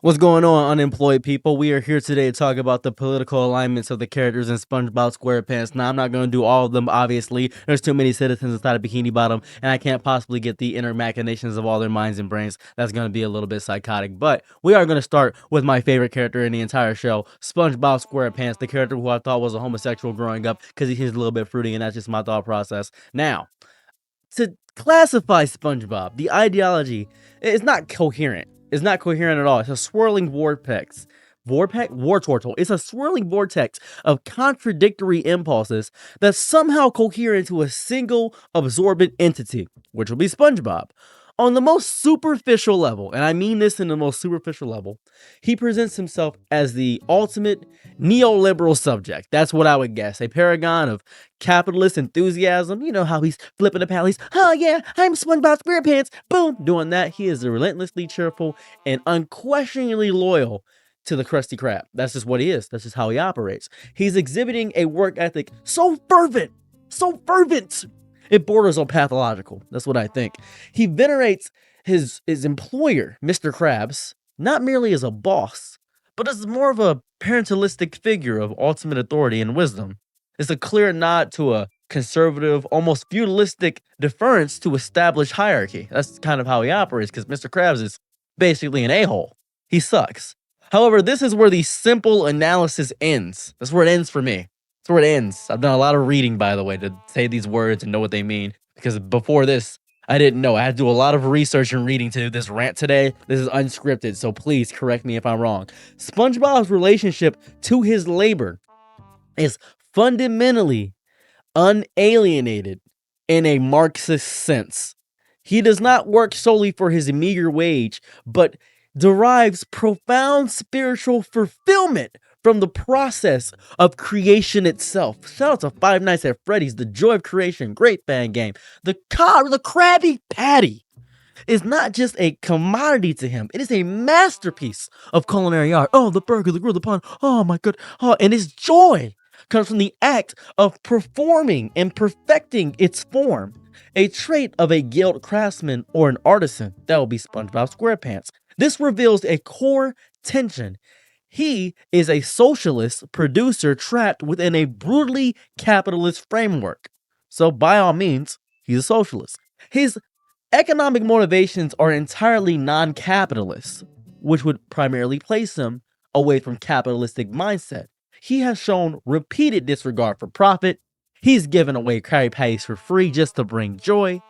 What's going on, unemployed people? We are here today to talk about the political alignments of the characters in SpongeBob SquarePants. Now, I'm not going to do all of them, obviously. There's too many citizens inside of Bikini Bottom, and I can't possibly get the inner machinations of all their minds and brains. That's going to be a little bit psychotic. But we are going to start with my favorite character in the entire show, SpongeBob SquarePants, the character who I thought was a homosexual growing up because he's a little bit fruity, and that's just my thought process. Now, to classify SpongeBob, the ideology is not coherent. It's not coherent at all. It's a swirling vortex. War turtle. It's a swirling vortex of contradictory impulses that somehow cohere into a single absorbent entity, which will be SpongeBob. On the most superficial level, and I mean this in the most superficial level, he presents himself as the ultimate neoliberal subject. That's what I would guess. A paragon of capitalist enthusiasm. You know how he's flipping the paddle. Oh yeah, I'm SpongeBob SquarePants. Boom, doing that. He is relentlessly cheerful and unquestioningly loyal to the Krusty Krab. That's just what he is. That's just how he operates. He's exhibiting a work ethic so fervent, it borders on pathological. That's what I think. He venerates his employer, Mr. Krabs, not merely as a boss, but as more of a parentalistic figure of ultimate authority and wisdom. It's a clear nod to a conservative, almost feudalistic deference to established hierarchy. That's kind of how he operates, because Mr. Krabs is basically an a-hole. He sucks. However, this is where the simple analysis ends. That's where it ends for me. That's where it ends. I've done a lot of reading, by the way, to say these words and know what they mean. Because before this, I didn't know. I had to do a lot of research and reading to do this rant today. This is unscripted, so please correct me if I'm wrong. SpongeBob's relationship to his labor is fundamentally unalienated in a Marxist sense. He does not work solely for his meager wage, but derives profound spiritual fulfillment from the process of creation itself. Shout out to Five Nights at Freddy's, The Joy of Creation, great fan game. The Krabby Patty is not just a commodity to him. It is a masterpiece of culinary art. Oh, the burger, the grill, the pun. Oh my god. Oh, and his joy comes from the act of performing and perfecting its form. A trait of a guild craftsman or an artisan. That will be SpongeBob SquarePants. This reveals a core tension. He is a socialist producer trapped within a brutally capitalist framework. So by all means, he's a socialist. His economic motivations are entirely non-capitalist, which would primarily place him away from capitalistic mindset. He has shown repeated disregard for profit. He's given away Krabby Patties for free just to bring joy.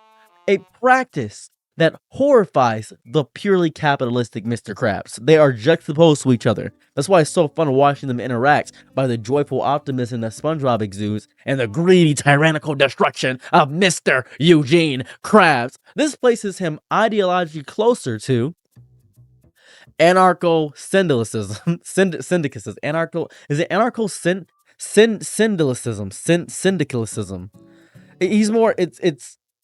A practice that horrifies the purely capitalistic Mr. Krabs. They are juxtaposed to each other. That's why it's so fun watching them interact, by the joyful optimism that SpongeBob exudes and the greedy tyrannical destruction of Mr. Eugene Krabs. This places him ideologically closer to anarcho-syndicalism. Syndicalism. He's more,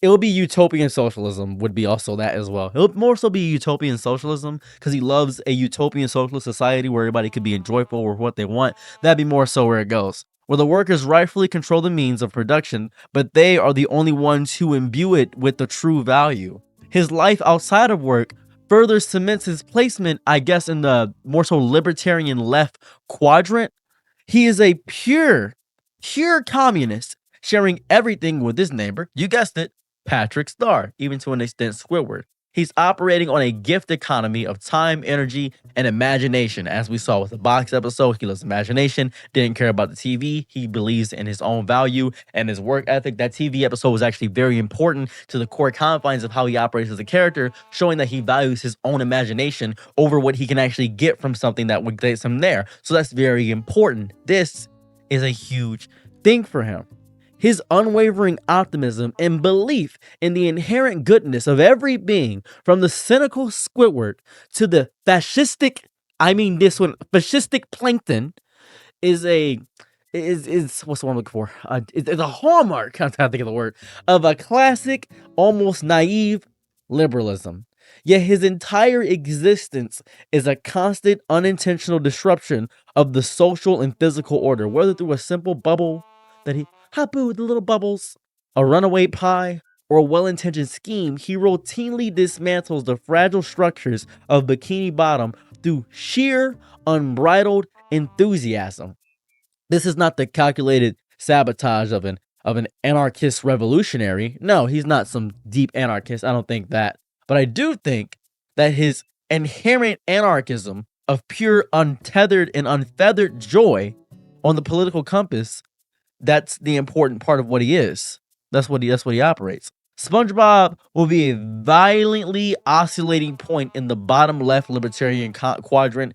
it will be utopian socialism, would be also that as well. It'll more so be utopian socialism because he loves a utopian socialist society where everybody could be joyful or what they want. That'd be more so where it goes. Where the workers rightfully control the means of production, but they are the only ones who imbue it with the true value. His life outside of work further cements his placement, I guess, in the more so libertarian left quadrant. He is a pure communist, sharing everything with his neighbor, you guessed it, Patrick Star, even to an extent Squidward. He's operating on a gift economy of time, energy, and imagination. As we saw with the box episode, he loves imagination, didn't care about the TV. He believes in his own value and his work ethic. That TV episode was actually very important to the core confines of how he operates as a character, showing that he values his own imagination over what he can actually get from something that would get him there. So that's very important. This is a huge thing for him. His unwavering optimism and belief in the inherent goodness of every being, from the cynical Squidward to the fascistic Plankton, is what's the one I'm looking for? It's a hallmark, I'm trying to think of the word, of a classic, almost naive liberalism. Yet his entire existence is a constant, unintentional disruption of the social and physical order, whether through a simple bubble that he the little bubbles, a runaway pie, or a well-intentioned scheme. He routinely dismantles the fragile structures of Bikini Bottom, through sheer unbridled enthusiasm. This is not the calculated sabotage of an anarchist revolutionary. No, he's not some deep anarchist. I don't think that. But I do think that his inherent anarchism of pure untethered and unfeathered joy on the political compass, that's the important part of what he is. That's what he operates. SpongeBob will be a violently oscillating point in the bottom left libertarian quadrant,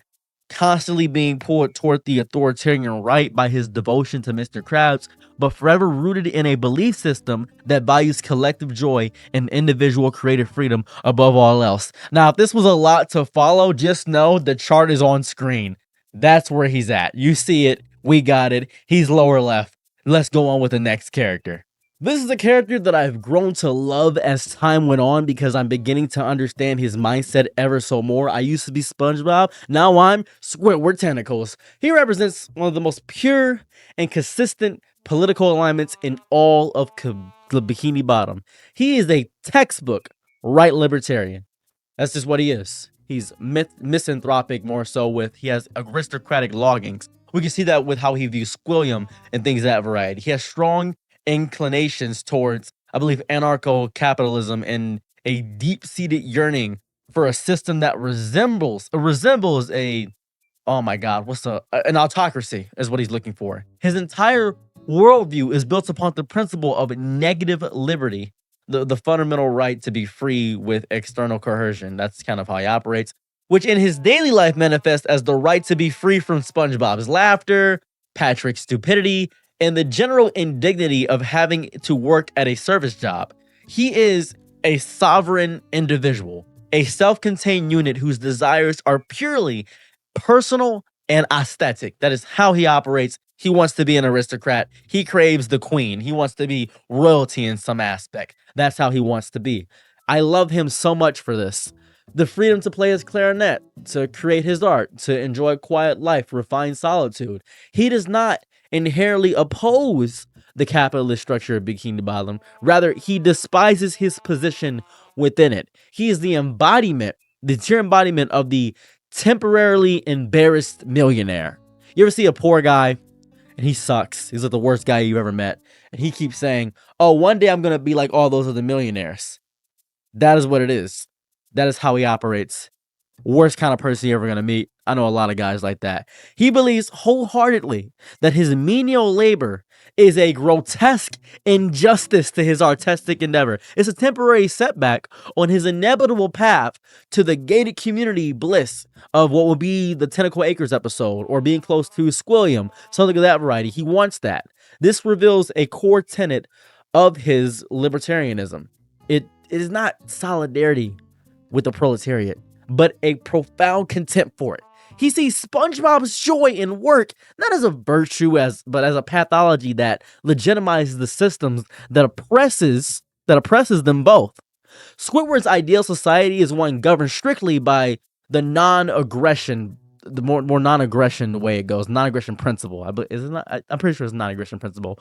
constantly being pulled toward the authoritarian right by his devotion to Mr. Krabs, but forever rooted in a belief system that values collective joy and individual creative freedom above all else. Now, if this was a lot to follow, just know the chart is on screen. That's where he's at. You see it. We got it. He's lower left. Let's go on with the next character. This is a character that I've grown to love as time went on because I'm beginning to understand his mindset ever so more. I used to be SpongeBob, now I'm Squidward Tentacles. He represents one of the most pure and consistent political alignments in all of the Bikini Bottom. He is a textbook right libertarian. That's just what he is. He's misanthropic more so he has aristocratic longings. We can see that with how he views Squilliam and things of that variety. He has strong inclinations towards, I believe, anarcho-capitalism and a deep-seated yearning for a system that resembles a, oh my god, an autocracy is what he's looking for. His entire worldview is built upon the principle of negative liberty, the fundamental right to be free with external coercion. That's kind of how he operates, which in his daily life manifests as the right to be free from SpongeBob's laughter, Patrick's stupidity, and the general indignity of having to work at a service job. He is a sovereign individual, a self-contained unit whose desires are purely personal and aesthetic. That is how he operates. He wants to be an aristocrat. He craves the queen. He wants to be royalty in some aspect. That's how he wants to be. I love him so much for this. The freedom to play his clarinet, to create his art, to enjoy a quiet life, refined solitude. He does not inherently oppose the capitalist structure of Bikini Bottom. Rather, he despises his position within it. He is the pure embodiment of the temporarily embarrassed millionaire. You ever see a poor guy and he sucks? He's like the worst guy you've ever met. And he keeps saying, oh, one day I'm going to be like all those other millionaires. That is what it is. That is how he operates. Worst kind of person you're ever going to meet. I know a lot of guys like that. He believes wholeheartedly that his menial labor is a grotesque injustice to his artistic endeavor. It's a temporary setback on his inevitable path to the gated community bliss of what will be the Tentacle Acres episode, or being close to Squilliam, something of that variety. He wants that. This reveals a core tenet of his libertarianism. It is not solidarity with the proletariat, but a profound contempt for it. He sees SpongeBob's joy in work not as a virtue, but as a pathology that legitimizes the systems that oppresses them both. Squidward's ideal society is one governed strictly by the non-aggression, the more non-aggression way it goes, non-aggression principle. I'm pretty sure it's non-aggression principle,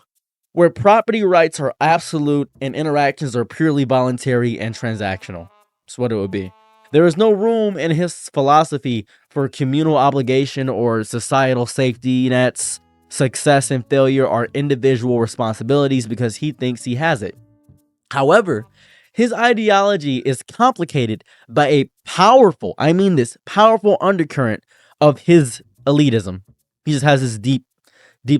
where property rights are absolute and interactions are purely voluntary and transactional. That's what it would be. There is no room in his philosophy for communal obligation or societal safety nets. Success and failure are individual responsibilities because he thinks he has it. However, his ideology is complicated by a powerful undercurrent of his elitism. He just has this deep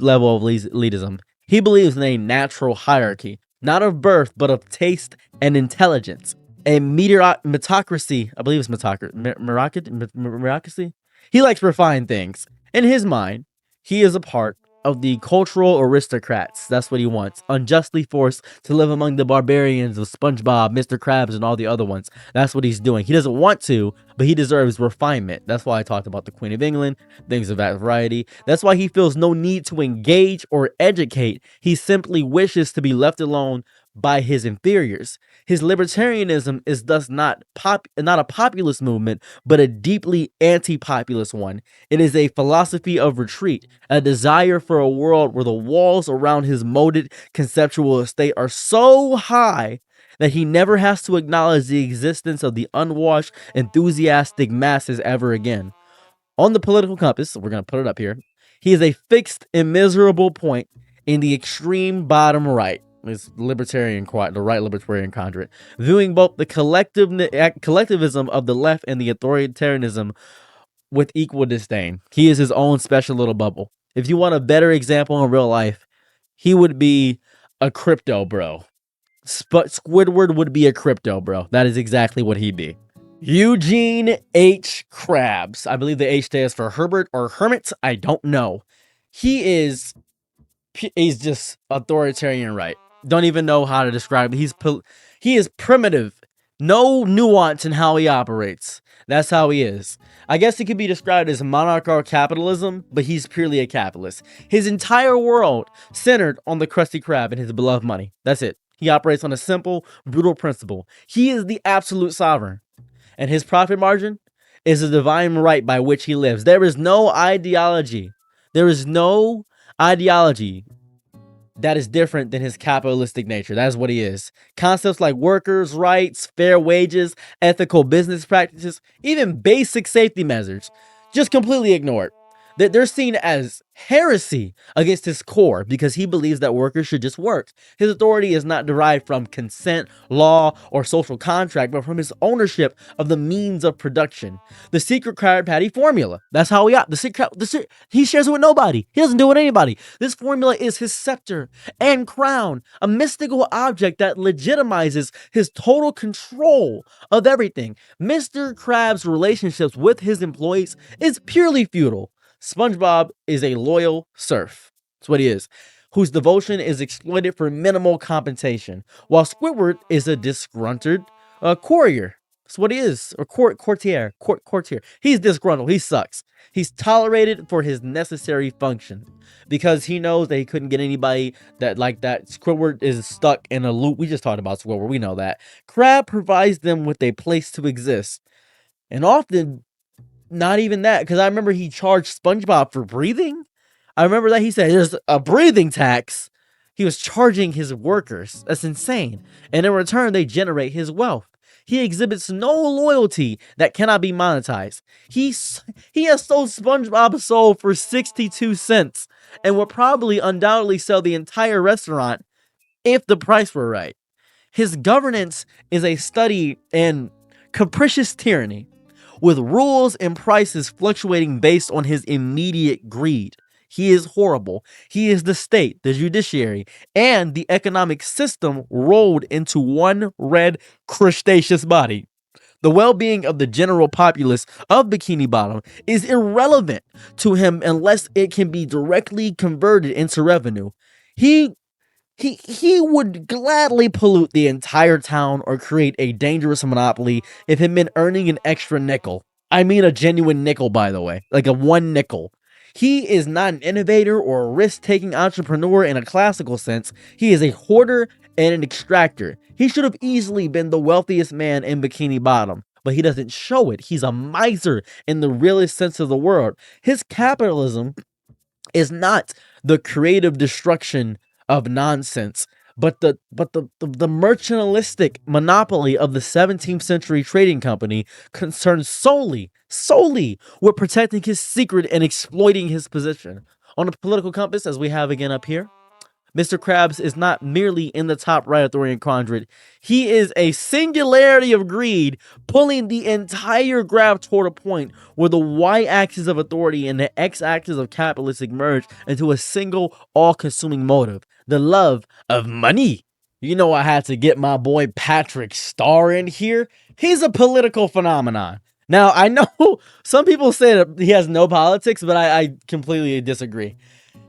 level of elitism. He believes in a natural hierarchy, not of birth, but of taste and intelligence. A meritocracy, I believe it's meritocracy. He likes refined things. In his mind, he is a part of the cultural aristocrats. That's what he wants. Unjustly forced to live among the barbarians of SpongeBob, Mr. Krabs, and all the other ones. That's what he's doing. He doesn't want to, but he deserves refinement. That's why I talked about the Queen of England, things of that variety. That's why he feels no need to engage or educate. He simply wishes to be left alone by his inferiors. His libertarianism is thus not a populist movement, but a deeply anti-populist one. It is a philosophy of retreat, a desire for a world where the walls around his moated conceptual estate are so high that he never has to acknowledge the existence of the unwashed, enthusiastic masses ever again. On the political compass, we're going to put it up here, he is a fixed and miserable point in the extreme bottom right. It's libertarian, the right libertarian quadrant, viewing both the collectivism of the left and the authoritarianism with equal disdain. He is his own special little bubble. If you want a better example in real life, he would be a crypto bro. Squidward would be a crypto bro. That is exactly what he'd be. Eugene H. Krabs. I believe the H stands for Herbert or Hermit. I don't know. He's just authoritarian right. Don't even know how to describe it. He is primitive. No nuance in how he operates. That's how he is. I guess he could be described as monarchical capitalism, but he's purely a capitalist. His entire world centered on the Krusty Krab and his beloved money. That's it. He operates on a simple, brutal principle. He is the absolute sovereign. And his profit margin is a divine right by which he lives. There is no ideology. There is no ideology that is different than his capitalistic nature. That is what he is. Concepts like workers' rights, fair wages, ethical business practices, even basic safety measures, just completely ignored. They're seen as heresy against his core because he believes that workers should just work. His authority is not derived from consent, law, or social contract, but from his ownership of the means of production. The secret Krabby Patty formula. That's how he shares it with nobody. He doesn't do it with anybody. This formula is his scepter and crown, a mystical object that legitimizes his total control of everything. Mr. Krabs' relationships with his employees is purely feudal. SpongeBob is a loyal serf. That's what he is, whose devotion is exploited for minimal compensation, while Squidward is a disgruntled courier. That's what he is, or courtier. He's disgruntled. He sucks. He's tolerated for his necessary function because he knows that he couldn't get anybody that like that. Squidward is stuck in a loop. We just talked about Squidward. We know that. Krab provides them with a place to exist, and often not even that, because I remember he charged SpongeBob for breathing. I remember that he said there's a breathing tax. He was charging his workers. That's insane. And in return, they generate his wealth. He exhibits no loyalty that cannot be monetized. He has sold SpongeBob a soul for 62 cents and would probably undoubtedly sell the entire restaurant if the price were right. His governance is a study in capricious tyranny, with rules and prices fluctuating based on his immediate greed. He is horrible. He is the state, the judiciary, and the economic system rolled into one red crustaceous body. The well-being of the general populace of Bikini Bottom is irrelevant to him unless it can be directly converted into revenue. He would gladly pollute the entire town or create a dangerous monopoly if it meant earning an extra nickel. I mean a genuine nickel, by the way, like a 1 nickel. He is not an innovator or a risk-taking entrepreneur in a classical sense. He is a hoarder and an extractor. He should have easily been the wealthiest man in Bikini Bottom, but he doesn't show it. He's a miser in the realest sense of the word. His capitalism is not the creative destruction of nonsense, but the mercantilistic monopoly of the 17th century trading company concerned solely with protecting his secret and exploiting his position. On the political compass, as we have again up here, Mr. Krabs is not merely in the top right authoritarian quadrant. He is a singularity of greed, pulling the entire graph toward a point where the y-axis of authority and the x-axis of capitalism merge into a single all-consuming motive, the love of money. You know, I had to get my boy Patrick Starr in here. He's a political phenomenon. Now, I know some people say that he has no politics, but I completely disagree.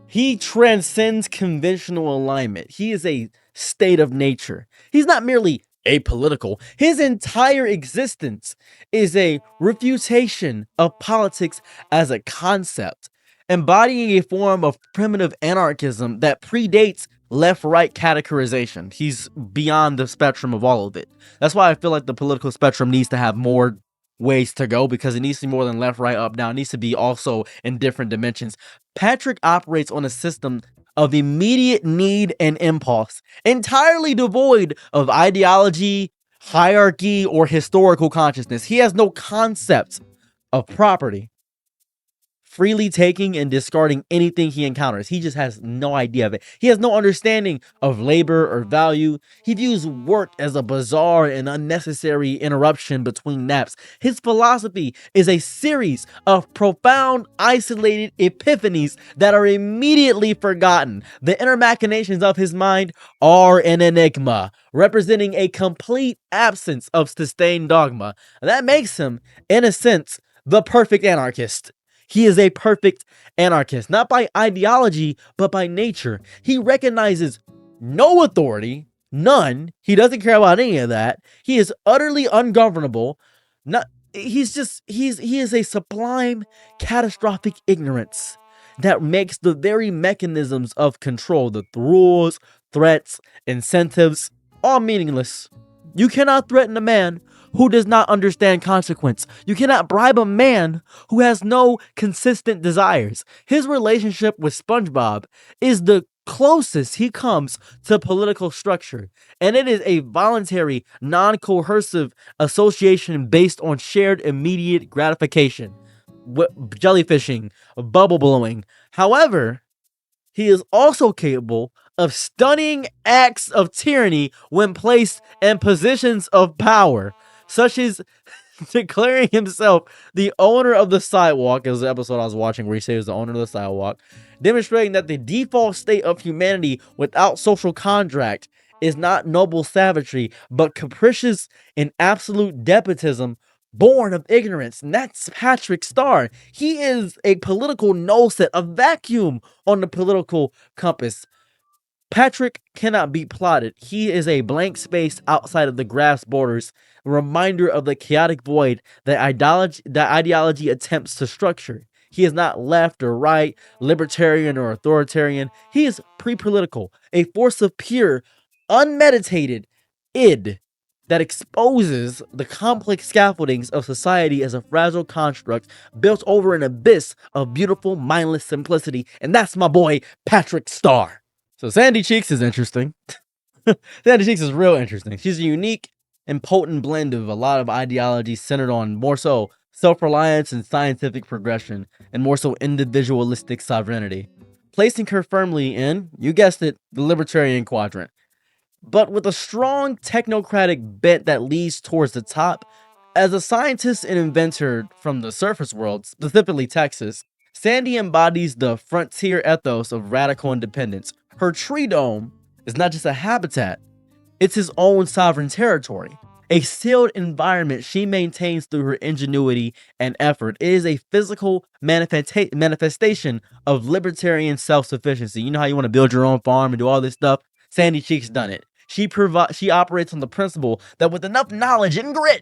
He transcends conventional alignment. He is a state of nature. He's not merely apolitical. His entire existence is a refutation of politics as a concept, embodying a form of primitive anarchism that predates left-right categorization. He's beyond the spectrum of all of it. That's why I feel like the political spectrum needs to have more ways to go, because it needs to be more than left, right, up, down. It needs to be also in different dimensions. Patrick operates on a system of immediate need and impulse, entirely devoid of ideology, hierarchy, or historical consciousness. He has no concept of property. freely taking and discarding anything he encounters. He just has no idea of it. He has no understanding of labor or value. He views work as a bizarre and unnecessary interruption between naps. His philosophy is a series of profound, isolated epiphanies that are immediately forgotten. The inner machinations of his mind are an enigma, representing a complete absence of sustained dogma. That makes him, in a sense, the perfect anarchist. He is a perfect anarchist, not by ideology, but by nature. He recognizes no authority, none. He doesn't care about any of that. He is utterly ungovernable. Not he is a sublime, catastrophic ignorance that makes the very mechanisms of control, the rules, threats, incentives, all meaningless. You cannot threaten a man who does not understand consequence. You cannot bribe a man who has no consistent desires. His relationship with SpongeBob is the closest he comes to political structure, and it is a voluntary, non-coercive association based on shared immediate gratification. Jellyfishing, bubble blowing. However, he is also capable of stunning acts of tyranny when placed in positions of power, such as declaring himself the owner of the sidewalk, as the episode I was watching where he says the owner of the sidewalk, demonstrating that the default state of humanity without social contract is not noble savagery, but capricious and absolute despotism born of ignorance. And that's Patrick Star. He is a political null set, a vacuum on the political compass. Patrick cannot be plotted. He is a blank space outside of the grass borders, a reminder of the chaotic void that ideology attempts to structure. He is not left or right, libertarian or authoritarian. He is pre-political, a force of pure, unmeditated id that exposes the complex scaffoldings of society as a fragile construct built over an abyss of beautiful, mindless simplicity. And that's my boy, Patrick Star. So Sandy Cheeks is interesting. Sandy Cheeks is real interesting. She's a unique and potent blend of a lot of ideologies centered on more so self-reliance and scientific progression, and more so individualistic sovereignty, placing her firmly in, you guessed it, the libertarian quadrant. But with a strong technocratic bent that leads towards the top. As a scientist and inventor from the surface world, specifically Texas, Sandy embodies the frontier ethos of radical independence. Her tree dome is not just a habitat, it's his own sovereign territory. A sealed environment she maintains through her ingenuity and effort. It is a physical manifestation of libertarian self-sufficiency. You know how you want to build your own farm and do all this stuff? Sandy Cheeks done it. She operates on the principle that with enough knowledge and grit,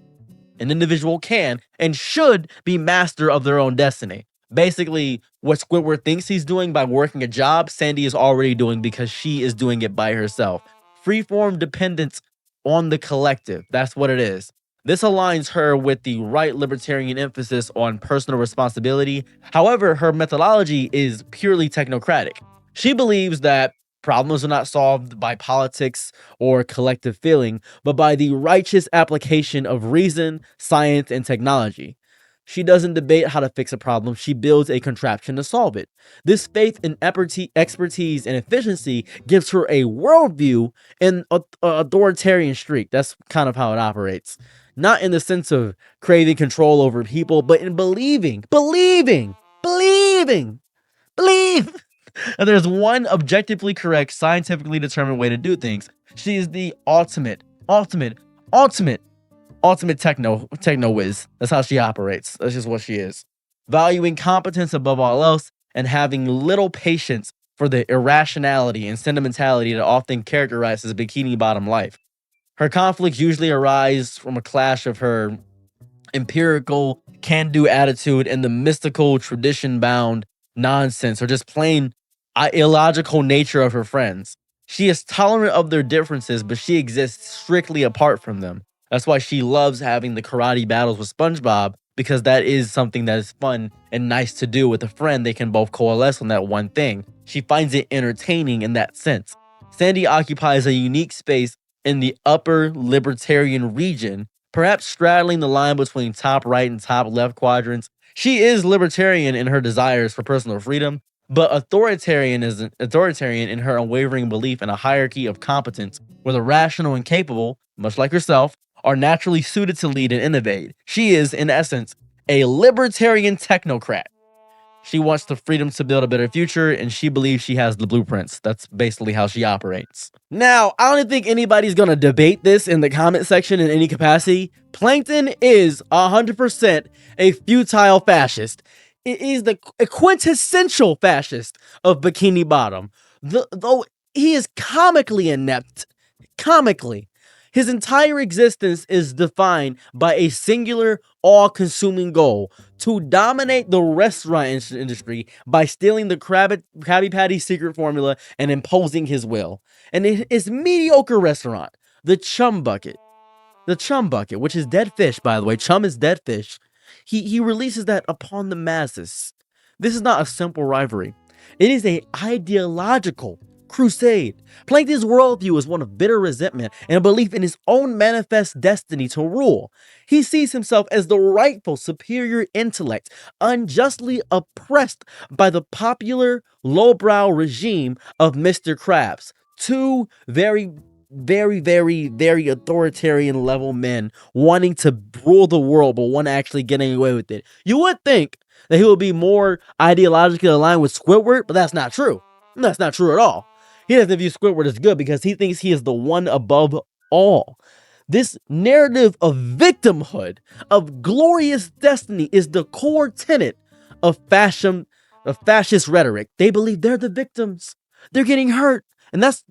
an individual can and should be master of their own destiny. Basically, what Squidward thinks he's doing by working a job, Sandy is already doing because she is doing it by herself. Freeform dependence on the collective. That's what it is. This aligns her with the right libertarian emphasis on personal responsibility. However, her methodology is purely technocratic. She believes that problems are not solved by politics or collective feeling, but by the righteous application of reason, science, and technology. She doesn't debate how to fix a problem, she builds a contraption to solve it. This faith in expertise and efficiency gives her a worldview and authoritarian streak. That's kind of how it operates. Not in the sense of craving control over people, but in believe. And there's one objectively correct, scientifically determined way to do things. She is the ultimate techno whiz. That's how she operates. That's just what she is. Valuing competence above all else and having little patience for the irrationality and sentimentality that often characterizes Bikini Bottom life. Her conflicts usually arise from a clash of her empirical, can-do attitude and the mystical, tradition-bound nonsense or just plain illogical nature of her friends. She is tolerant of their differences, but she exists strictly apart from them. That's why she loves having the karate battles with SpongeBob, because that is something that is fun and nice to do with a friend. They can both coalesce on that one thing. She finds it entertaining in that sense. Sandy occupies a unique space in the upper libertarian region, perhaps straddling the line between top right and top left quadrants. She is libertarian in her desires for personal freedom, but authoritarian in her unwavering belief in a hierarchy of competence where the rational and capable, much like herself, are naturally suited to lead and innovate. She is, in essence, a libertarian technocrat. She wants the freedom to build a better future, and she believes she has the blueprints. That's basically how she operates. Now, I don't think anybody's gonna debate this in the comment section in any capacity. Plankton is 100% a futile fascist. It is the quintessential fascist of Bikini Bottom. Though he is comically inept. Comically. His entire existence is defined by a singular, all-consuming goal: to dominate the restaurant industry by stealing the Krabby Patty secret formula and imposing his will. And his mediocre restaurant, the Chum Bucket, which is dead fish, by the way. Chum is dead fish. He releases that upon the masses. This is not a simple rivalry. It is a ideological crusade. Plankton's worldview is one of bitter resentment and a belief in his own manifest destiny to rule. He sees himself as the rightful superior intellect, unjustly oppressed by the popular lowbrow regime of Mr. Krabs. Two very authoritarian level men wanting to rule the world, but one actually getting away with it. You would think that he would be more ideologically aligned with Squidward, but that's not true. That's not true at all. He doesn't view Squidward as good because he thinks he is the one above all. This narrative of victimhood, of glorious destiny, is the core tenet of fascist rhetoric. They believe they're the victims. They're getting hurt. And that's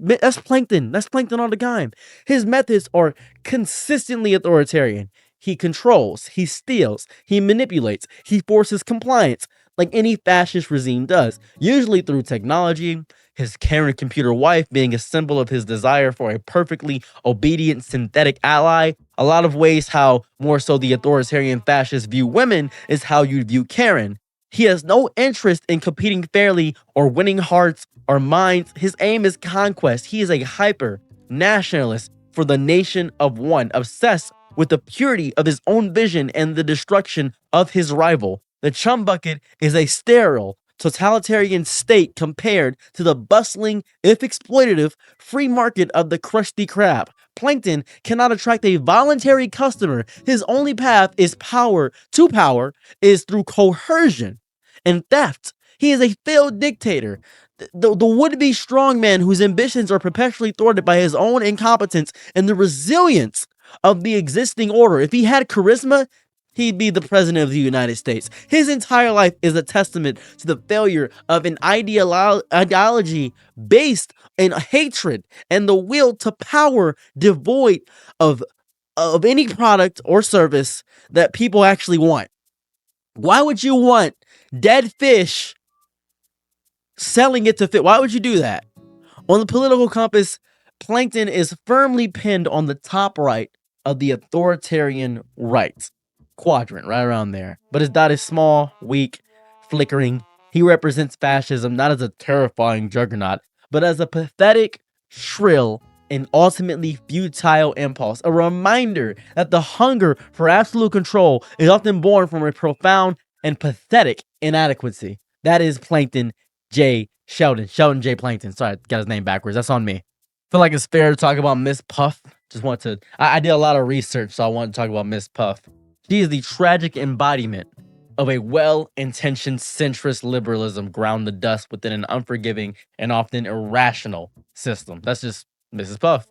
Plankton. That's Plankton all the time. His methods are consistently authoritarian. He controls, he steals, he manipulates, he forces compliance, like any fascist regime does, usually through technology, his Karen computer wife being a symbol of his desire for a perfectly obedient synthetic ally. A lot of ways how more so the authoritarian fascists view women is how you view Karen. He has no interest in competing fairly or winning hearts or minds. His aim is conquest. He is a hyper nationalist for the nation of one, obsessed with the purity of his own vision and the destruction of his rival. The Chum Bucket is a sterile, totalitarian state compared to the bustling, if exploitative, free market of the Krusty Krab. Plankton cannot attract a voluntary customer. His only path is power is through coercion and theft. He is a failed dictator. The would-be strongman whose ambitions are perpetually thwarted by his own incompetence and the resilience of the existing order. If he had charisma, he'd be the president of the United States. His entire life is a testament to the failure of an ideology based in hatred and the will to power devoid of any product or service that people actually want. Why would you want dead fish selling it to fit? Why would you do that? On the political compass, Plankton is firmly pinned on the top right of the authoritarian right quadrant, right around there. But his dot is small, weak, flickering. He represents fascism not as a terrifying juggernaut, but as a pathetic, shrill, and ultimately futile impulse. A reminder that the hunger for absolute control is often born from a profound and pathetic inadequacy. That is Plankton J. Sheldon J. Plankton. Sorry, I got his name backwards. That's on me. Feel like it's fair to talk about Miss Puff. I did a lot of research, so I want to talk about Miss Puff. She is the tragic embodiment of a well-intentioned centrist liberalism ground the dust within an unforgiving and often irrational system. That's just Mrs. Puff.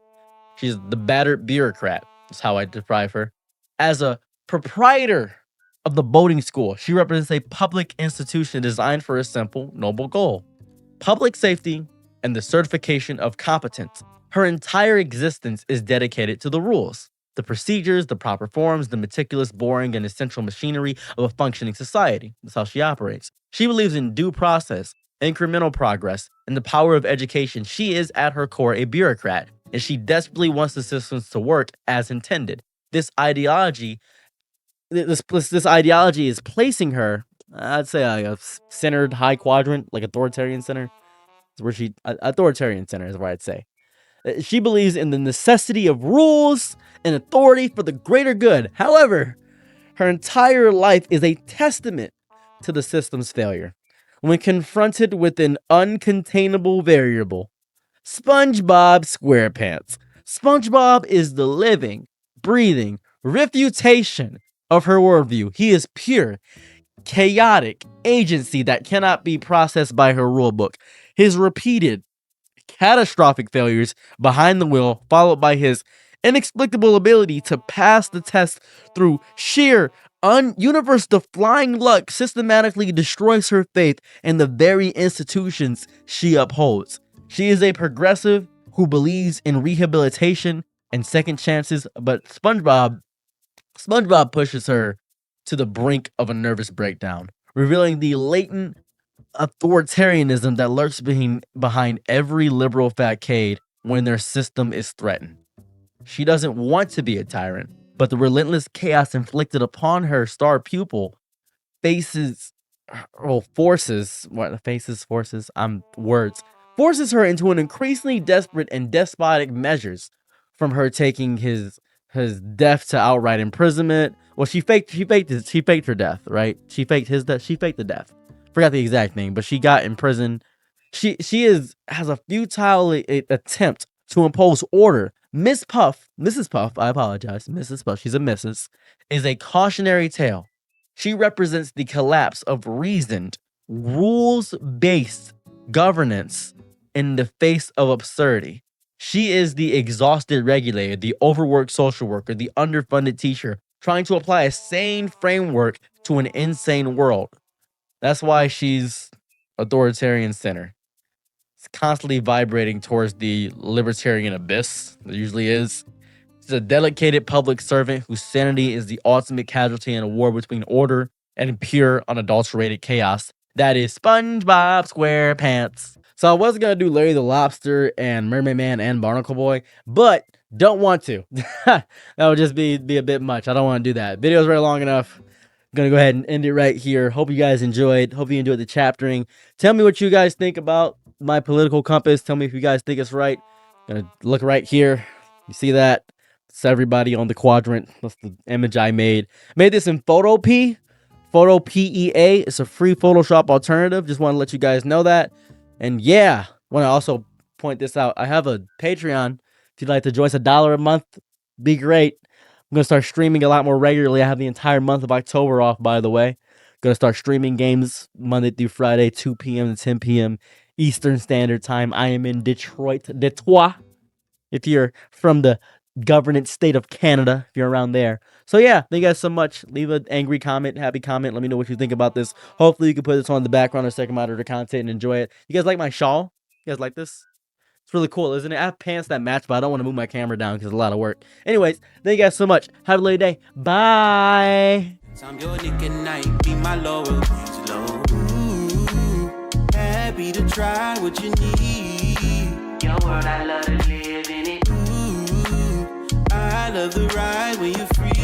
She's the battered bureaucrat. That's how I describe her. As a proprietor of the boating school, she represents a public institution designed for a simple, noble goal: public safety and the certification of competence. Her entire existence is dedicated to the rules, the procedures, the proper forms, the meticulous, boring, and essential machinery of a functioning society. That's how she operates. She believes in due process, incremental progress, and the power of education. She is, at her core, a bureaucrat, and she desperately wants the systems to work as intended. This ideology is placing her, I'd say, a centered high quadrant, like authoritarian center. Authoritarian center is where I'd say. She believes in the necessity of rules and authority for the greater good. However, her entire life is a testament to the system's failure. When confronted with an uncontainable variable, SpongeBob SquarePants. SpongeBob is the living, breathing refutation of her worldview. He is pure, chaotic agency that cannot be processed by her rulebook. His repeated, catastrophic failures behind the wheel, followed by his inexplicable ability to pass the test through sheer universe-defying luck, systematically destroys her faith in the very institutions she upholds. She is a progressive who believes in rehabilitation and second chances, but SpongeBob pushes her to the brink of a nervous breakdown, revealing the latent authoritarianism that lurks behind every liberal facade when their system is threatened. She doesn't want to be a tyrant, but the relentless chaos inflicted upon her star pupil forces her into an increasingly desperate and despotic measures, from her taking his death to outright imprisonment. Well, she faked her death, right? She faked the death. Forgot the exact thing, but she got imprisoned. She has a futile attempt to impose order. Mrs. Puff, I apologize, Mrs. Puff, she's a Mrs., is a cautionary tale. She represents the collapse of reasoned, rules-based governance in the face of absurdity. She is the exhausted regulator, the overworked social worker, the underfunded teacher, trying to apply a sane framework to an insane world. That's why she's authoritarian center. It's constantly vibrating towards the libertarian abyss. There usually is. She's a dedicated public servant whose sanity is the ultimate casualty in a war between order and pure, unadulterated chaos. That is SpongeBob SquarePants. So I was going to do Larry the Lobster and Mermaid Man and Barnacle Boy, but don't want to. That would just be a bit much. I don't want to do that. Video's very long enough. I'm going to go ahead and end it right here. Hope you guys enjoyed. Hope you enjoyed the chaptering. Tell me what you guys think about my political compass. Tell me if you guys think it's right. I'm going to look right here. You see that? It's everybody on the quadrant. That's the image I made. Made this in Photo PEA. It's a free Photoshop alternative. Just want to let you guys know that. And yeah, want to also point this out. I have a Patreon. If you'd like to join us, $1 a month, be great. I'm going to start streaming a lot more regularly. I have the entire month of October off, by the way. Going to start streaming games Monday through Friday, 2 p.m. to 10 p.m. Eastern Standard Time. I am in Detroit. If you're from the governance state of Canada, if you're around there. So yeah, thank you guys so much. Leave an angry comment, happy comment. Let me know what you think about this. Hopefully you can put this on the background or second monitor content and enjoy it. You guys like my shawl? You guys like this? It's really cool, isn't it? I have pants that match, but I don't want to move my camera down because it's a lot of work. Anyways, thank you guys so much. Have a lovely day. Bye. I'm your Nick and night, be my Laurel. Happy to try what you need. Your world, I love to live in it. I love the ride when you're free.